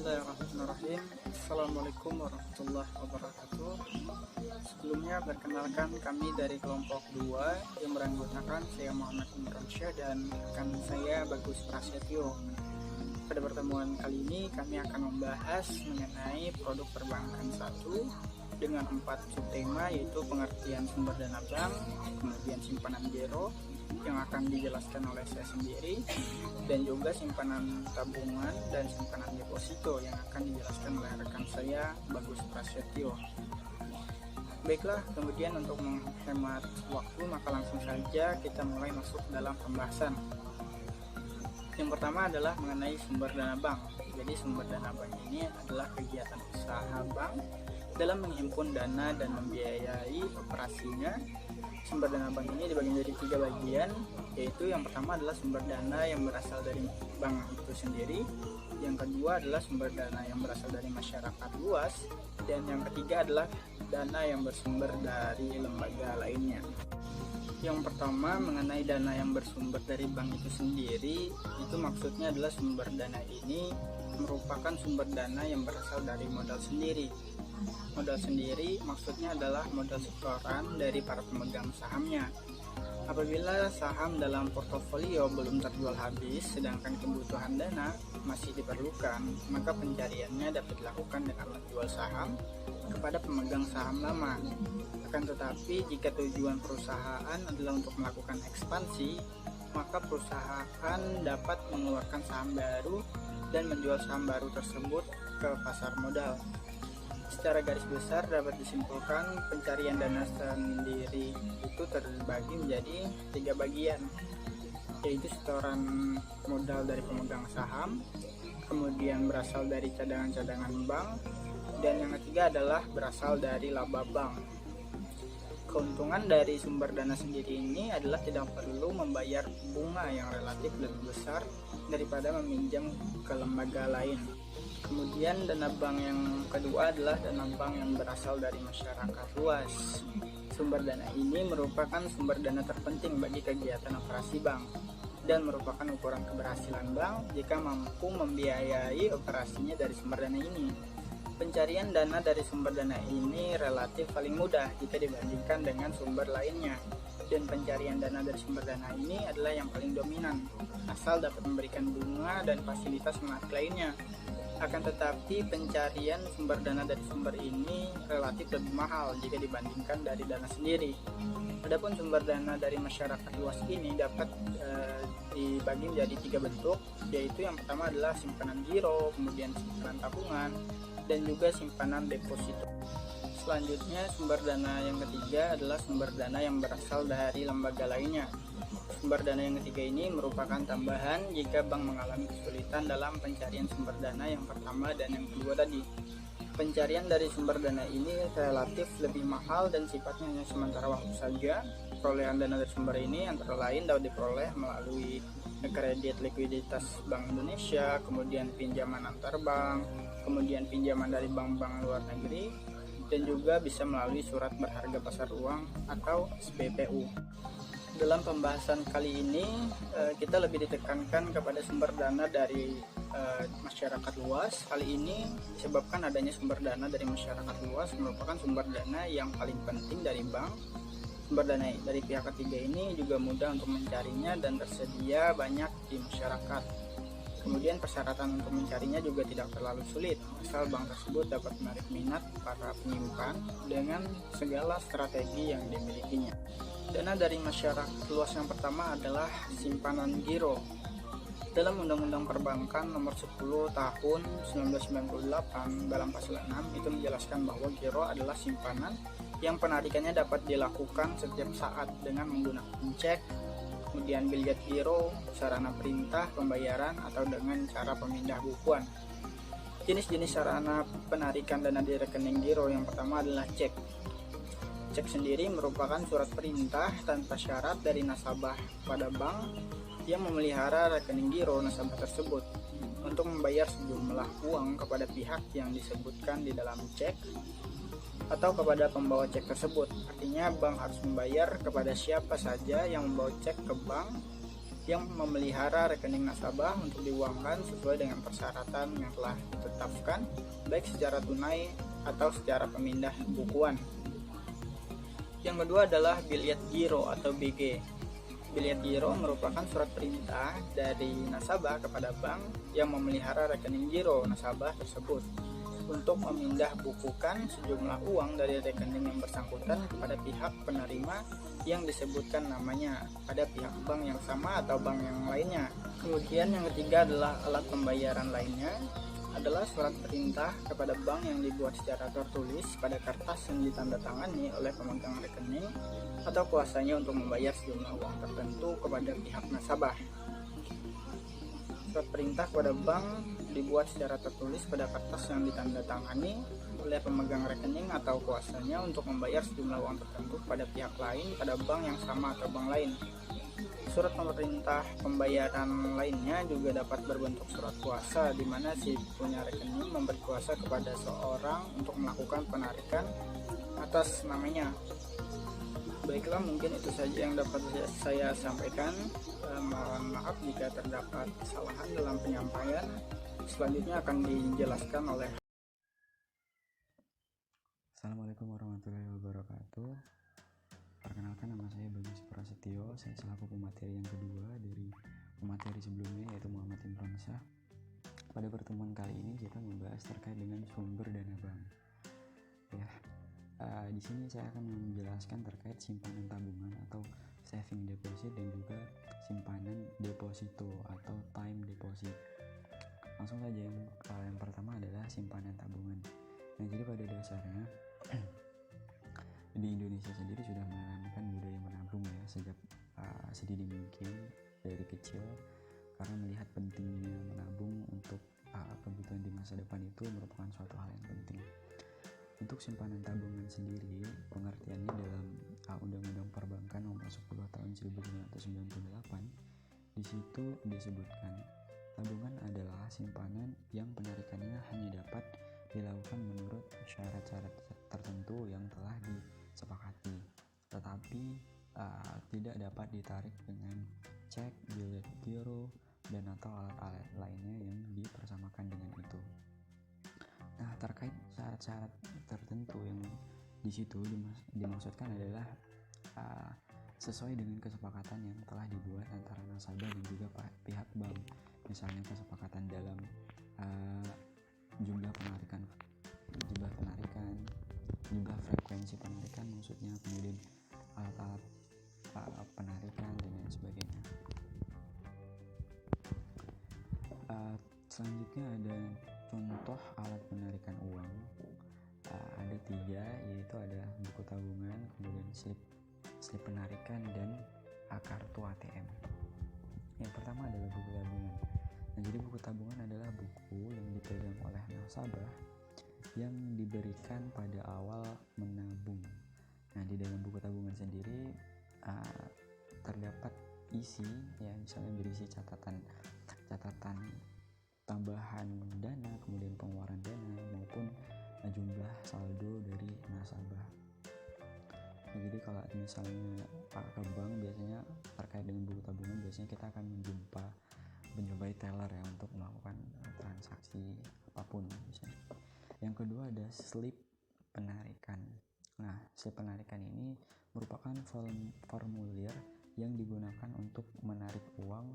Bismillahirrahmanirrahim. Assalamualaikum warahmatullahi wabarakatuh. Sebelumnya perkenalkan, kami dari kelompok 2 yang beranggotakan saya Muhammad Imran Syah dan rekan saya Bagus Prasetyo. Pada pertemuan kali ini kami akan membahas mengenai produk perbankan 1 dengan 4 subtema, yaitu pengertian sumber dana bank, kemudian simpanan giro yang akan dijelaskan oleh saya sendiri, dan juga simpanan tabungan dan simpanan deposito yang akan dijelaskan oleh rekan saya Bagus Prasetyo. Baiklah, kemudian untuk menghemat waktu maka langsung saja kita mulai masuk dalam pembahasan. Yang pertama adalah mengenai sumber dana bank. Jadi sumber dana bank ini adalah kegiatan usaha bank dalam menghimpun dana dan membiayai operasinya. Sumber dana bank ini dibagi menjadi 3 bagian, yaitu yang pertama adalah sumber dana yang berasal dari bank itu sendiri, yang kedua adalah sumber dana yang berasal dari masyarakat luas, dan yang ketiga adalah dana yang bersumber dari lembaga lainnya. Yang pertama mengenai dana yang bersumber dari bank itu sendiri, itu maksudnya adalah sumber dana ini merupakan sumber dana yang berasal dari modal sendiri. Modal sendiri maksudnya adalah modal setoran dari para pemegang sahamnya. Apabila saham dalam portofolio belum terjual habis sedangkan kebutuhan dana masih diperlukan, maka pencariannya dapat dilakukan dengan menjual saham kepada pemegang saham lama. Akan tetapi jika tujuan perusahaan adalah untuk melakukan ekspansi, maka perusahaan dapat mengeluarkan saham baru dan menjual saham baru tersebut ke pasar modal. Secara garis besar dapat disimpulkan pencarian dana sendiri itu terbagi menjadi 3 bagian, yaitu setoran modal dari pemegang saham, kemudian berasal dari cadangan-cadangan bank, dan yang ketiga adalah berasal dari laba bank. Keuntungan dari sumber dana sendiri ini adalah tidak perlu membayar bunga yang relatif lebih besar daripada meminjam ke lembaga lain. Kemudian dana bank yang kedua adalah dana bank yang berasal dari masyarakat luas. Sumber dana ini merupakan sumber dana terpenting bagi kegiatan operasi bank dan merupakan ukuran keberhasilan bank jika mampu membiayai operasinya dari sumber dana ini. Pencarian dana dari sumber dana ini relatif paling mudah jika dibandingkan dengan sumber lainnya, dan pencarian dana dari sumber dana ini adalah yang paling dominan, asal dapat memberikan bunga dan fasilitas menarik lainnya. Akan tetapi pencarian sumber dana dari sumber ini relatif lebih mahal jika dibandingkan dari dana sendiri. Adapun sumber dana dari masyarakat luas ini dapat dibagi menjadi 3 bentuk, yaitu yang pertama adalah simpanan giro, kemudian simpanan tabungan, dan juga simpanan deposito. Selanjutnya sumber dana yang ketiga adalah sumber dana yang berasal dari lembaga lainnya. Sumber dana yang ketiga ini merupakan tambahan jika bank mengalami kesulitan dalam pencarian sumber dana yang pertama dan yang kedua tadi. Pencarian dari sumber dana ini relatif lebih mahal dan sifatnya hanya sementara waktu saja. Perolehan dana dari sumber ini antara lain dapat diperoleh melalui kredit likuiditas Bank Indonesia, kemudian pinjaman antar bank, kemudian pinjaman dari bank-bank luar negeri, dan juga bisa melalui surat berharga pasar uang atau SPPU. Dalam pembahasan kali ini kita lebih ditekankan kepada sumber dana dari masyarakat luas. Kali ini disebabkan adanya sumber dana dari masyarakat luas merupakan sumber dana yang paling penting dari bank. Sumber dana dari pihak ketiga ini juga mudah untuk mencarinya dan tersedia banyak di masyarakat. Kemudian persyaratan untuk mencarinya juga tidak terlalu sulit, asal bank tersebut dapat menarik minat para penyimpan dengan segala strategi yang dimilikinya. Dana dari masyarakat luas yang pertama adalah simpanan giro. Dalam Undang-Undang Perbankan Nomor 10 Tahun 1998 dalam pasal 6 itu menjelaskan bahwa giro adalah simpanan yang penarikannya dapat dilakukan setiap saat dengan menggunakan cek, kemudian biljet giro, sarana perintah pembayaran, atau dengan cara pemindah bukuan. Jenis-jenis sarana penarikan dana di rekening giro yang pertama adalah cek. Cek sendiri merupakan surat perintah tanpa syarat dari nasabah pada bank yang memelihara rekening giro nasabah tersebut untuk membayar sejumlah uang kepada pihak yang disebutkan di dalam cek atau kepada pembawa cek tersebut. Artinya bank harus membayar kepada siapa saja yang membawa cek ke bank yang memelihara rekening nasabah untuk diuangkan sesuai dengan persyaratan yang telah ditetapkan, baik secara tunai atau secara pemindah bukuan. Yang kedua adalah biliet giro atau BG. Biliet giro merupakan surat perintah dari nasabah kepada bank yang memelihara rekening giro nasabah tersebut untuk memindah bukukan sejumlah uang dari rekening yang bersangkutan kepada pihak penerima yang disebutkan namanya pada pihak bank yang sama atau bank yang lainnya. Kemudian yang ketiga adalah alat pembayaran lainnya, adalah surat perintah kepada bank yang dibuat secara tertulis pada kertas yang ditandatangani oleh pemegang rekening atau kuasanya untuk membayar sejumlah uang tertentu kepada pihak nasabah. Surat perintah kepada bank dibuat secara tertulis pada kertas yang ditandatangani oleh pemegang rekening atau kuasanya untuk membayar sejumlah uang tertentu pada pihak lain pada bank yang sama atau bank lain. Surat pemerintah pembayaran lainnya juga dapat berbentuk surat kuasa, di mana si punya rekening memberi kuasa kepada seorang untuk melakukan penarikan atas namanya. Baiklah, mungkin itu saja yang dapat saya sampaikan. Mohon maaf jika terdapat kesalahan dalam penyampaian. Selanjutnya akan dijelaskan oleh. Assalamualaikum warahmatullahi wabarakatuh. Perkenalkan, nama saya Bagus Prasetyo. Saya selaku pemateri yang kedua dari pemateri sebelumnya, yaitu Muhammad Imron Syah. Pada pertemuan kali ini kita membahas terkait dengan sumber dana bank. Di sini saya akan menjelaskan terkait simpanan tabungan atau saving deposit dan juga simpanan deposito atau time deposit. Langsung saja, yang pertama adalah simpanan tabungan. Nah, jadi pada dasarnya di Indonesia sendiri sudah menanamkan budaya menabung ya sejak sedini mungkin dari kecil, karena melihat pentingnya menabung untuk kebutuhan di masa depan itu merupakan suatu hal yang penting. Untuk simpanan tabungan sendiri, pengertiannya dalam Undang-Undang Perbankan Nomor 10 Tahun 1998, di situ disebutkan tabungan adalah simpanan yang penarikannya hanya dapat dilakukan menurut syarat-syarat tertentu yang telah disepakati, tetapi tidak dapat ditarik dengan cek, biliet giro, dan atau alat-alat lainnya yang dipersamakan dengan itu. Nah, terkait syarat-syarat tertentu yang di situ dimaksudkan adalah sesuai dengan kesepakatan yang telah dibuat antara nasabah dan juga pihak bank. Misalnya kesepakatan dalam jumlah penarikan, jumlah frekuensi penarikan maksudnya, kemudian alat-alat penarikan dan lain sebagainya. Selanjutnya ada contoh alat penarikan uang. Ada 3, yaitu ada buku tabungan, kemudian slip penarikan, dan kartu ATM. Yang pertama adalah buku tabungan. Nah, jadi buku tabungan adalah buku yang dipegang oleh nasabah yang diberikan pada awal menabung. Nah, di dalam buku tabungan sendiri terdapat isi, ya, misalnya berisi catatan tambahan dana, kemudian pengeluaran dana, maupun jumlah saldo dari nasabah. Nah, jadi kalau misalnya ke bank, biasanya terkait dengan buku tabungan, biasanya kita akan menjumpai teller ya untuk melakukan transaksi apapun misalnya. Yang kedua ada slip penarikan. Nah, slip penarikan ini merupakan formulir yang digunakan untuk menarik uang,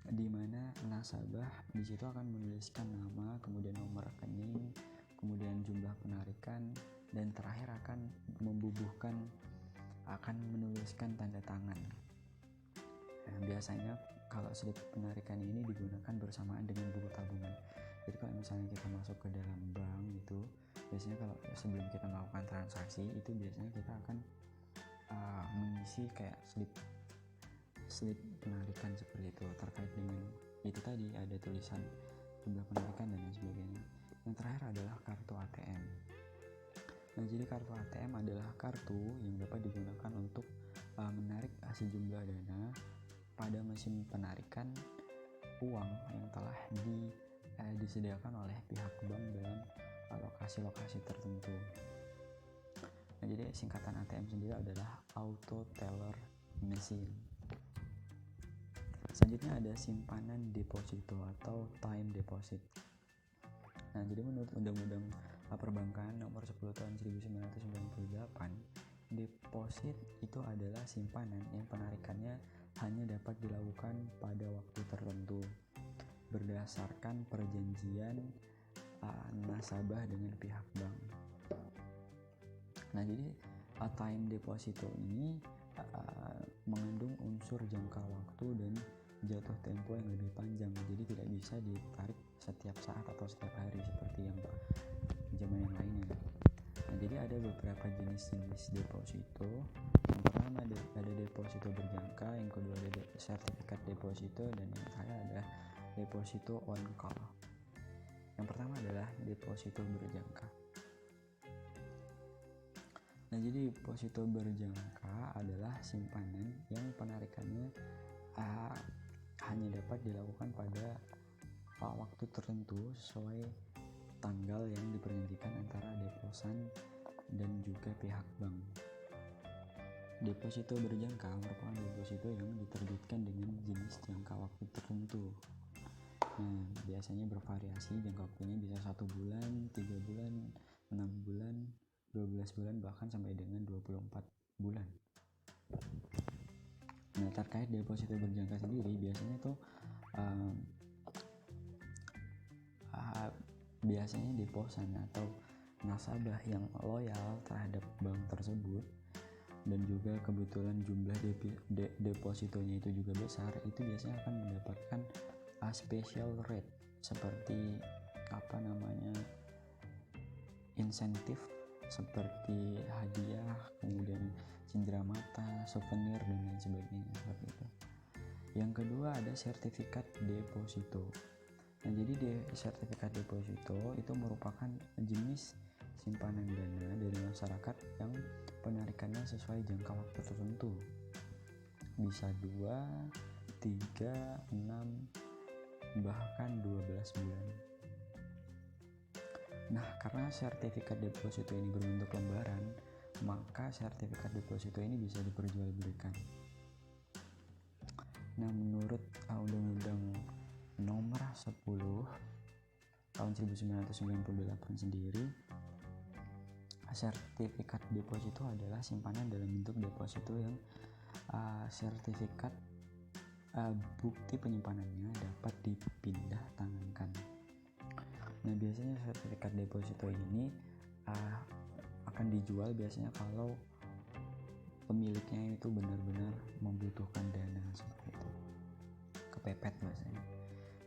di mana nasabah di situ akan menuliskan nama, kemudian nomor rekening, kemudian jumlah penarikan, dan terakhir akan menuliskan tanda tangan. Nah, biasanya kalau slip penarikan ini digunakan bersamaan dengan buku tabungan. Jadi kalau misalnya kita masuk ke dalam bank itu, biasanya kalau sebelum kita melakukan transaksi itu biasanya kita akan mengisi kayak slip penarikan seperti itu. Terkait dengan itu tadi ada tulisan jumlah penarikan dan lain sebagainya. Yang terakhir adalah kartu ATM. Nah, jadi kartu ATM adalah kartu yang dapat digunakan untuk menarik sejumlah dana pada mesin penarikan uang yang telah disediakan oleh pihak bank dalam lokasi-lokasi tertentu. Nah, jadi singkatan ATM sendiri adalah Auto Teller Machine. Selanjutnya ada simpanan deposito atau time deposit. Nah, jadi menurut Undang-Undang Perbankan Nomor 10 Tahun 1998, deposit itu adalah simpanan yang penarikannya hanya dapat dilakukan pada waktu tertentu berdasarkan perjanjian nasabah dengan pihak bank. Nah, jadi time deposito ini mengandung unsur jangka waktu dan jatuh tempo yang lebih panjang, jadi tidak bisa ditarik setiap saat atau setiap hari seperti yang zaman yang lainnya. Nah, jadi ada beberapa jenis deposito. Yang pertama ada deposito berjangka, yang kedua ada sertifikat deposito, dan yang terakhir ada deposito on call. Yang pertama adalah deposito berjangka. Nah, jadi deposito berjangka adalah simpanan yang penarikannya hanya dapat dilakukan pada waktu tertentu sesuai tanggal yang diperjanjikan antara deposan dan juga pihak bank. Deposito berjangka merupakan deposito yang diterbitkan dengan jenis jangka waktu tertentu. Nah, biasanya bervariasi, jangka waktunya bisa 1 bulan, 3 bulan, 6 bulan, 12 bulan, bahkan sampai dengan 24 bulan. Nah, terkait deposito berjangka sendiri, biasanya tuh biasanya deposan atau nasabah yang loyal terhadap bank tersebut dan juga kebetulan jumlah depositonya itu juga besar, itu biasanya akan mendapatkan special rate seperti insentif seperti hadiah, kemudian cindera mata, souvenir, dan lain sebagainya seperti itu. Yang kedua ada sertifikat deposito. Nah, jadi sertifikat deposito itu merupakan jenis simpanan dana dari masyarakat yang penarikannya sesuai jangka waktu tertentu. Bisa 2, 3, 6, bahkan 12 bulan. Nah, karena sertifikat deposito ini berbentuk lembaran, maka sertifikat deposito ini bisa diperjualbelikan. Nah, menurut Undang-Undang Nomor 10 Tahun 1998 sendiri, sertifikat deposito adalah simpanan dalam bentuk deposito yang sertifikat bukti penyimpanannya dapat dipindah tangankan. Nah, biasanya sertifikat deposito ini akan dijual biasanya kalau pemiliknya itu benar-benar membutuhkan dana seperti itu, kepepet biasanya.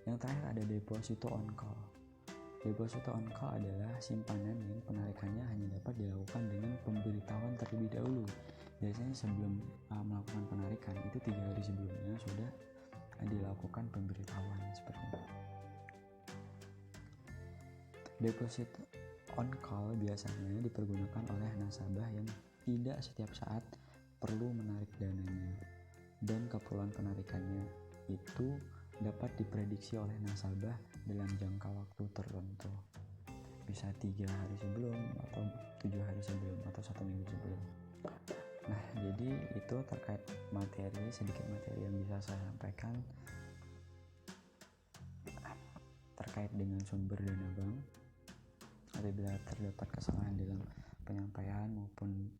Yang terakhir ada deposito on call. Deposito on call adalah simpanan yang penarikannya hanya dapat dilakukan dengan pemberitahuan terlebih dahulu. Biasanya sebelum melakukan penarikan itu 3 hari sebelumnya sudah dilakukan pemberitahuan seperti itu. Deposito on call biasanya dipergunakan oleh nasabah yang tidak setiap saat perlu menarik dananya, dan keperluan penarikannya itu dapat diprediksi oleh nasabah dalam jangka waktu tertentu, bisa 3 hari sebelum atau 7 hari sebelum atau 1 minggu sebelum. Nah, jadi itu terkait sedikit materi yang bisa saya sampaikan terkait dengan sumber dana bank. Apabila terdapat kesalahan dalam penyampaian maupun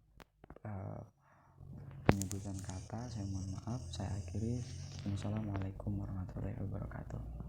penyebutan kata, saya mohon maaf. Saya akhiri. Wassalamualaikum warahmatullahi wabarakatuh.